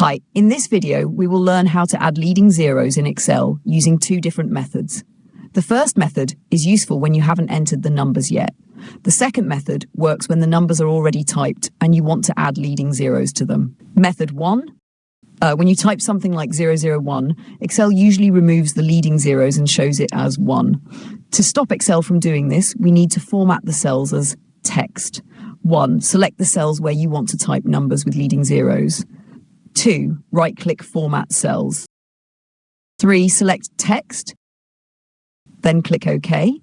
Hi, in this video, we will learn how to add leading zeros in Excel using two different methods. The first method is useful when you haven't entered the numbers yet. The second method works when the numbers are already typed and you want to add leading zeros to them. Method 1. When you type something like 001, Excel usually removes the leading zeros and shows it as 1. To stop Excel from doing this, we need to format the cells as text. 1. Select the cells where you want to type numbers with leading zeros. 2. Right-click Format Cells. 3. Select Text, then click OK.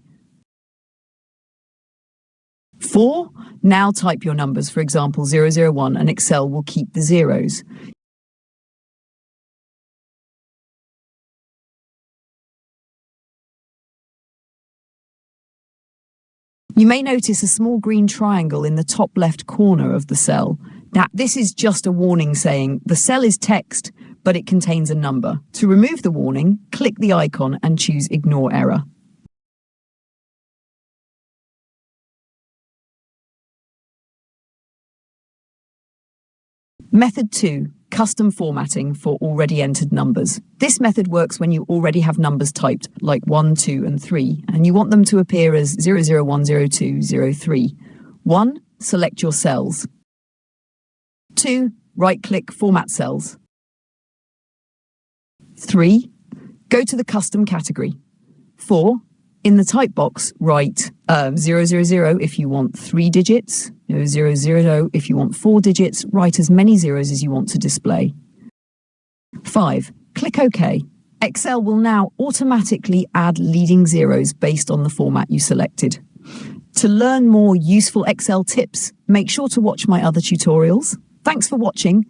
4. Now type your numbers, for example 001, and Excel will keep the zeros. You may notice a small green triangle in the top left corner of the cell. Now, this is just a warning saying the cell is text, but it contains a number. To remove the warning, click the icon and choose Ignore Error. Method 2. Custom formatting for already entered numbers. This method works when you already have numbers typed, like 1, 2, and 3, and you want them to appear as 001, 02, 03. 1. Select your cells. 2. Right-click Format Cells. 3. Go to the Custom category. 4. In the type box, write 000 if you want 3 digits, 00 if you want 4 digits, write as many zeros as you want to display. 5. Click OK. Excel will now automatically add leading zeros based on the format you selected. To learn more useful Excel tips, make sure to watch my other tutorials. Thanks for watching.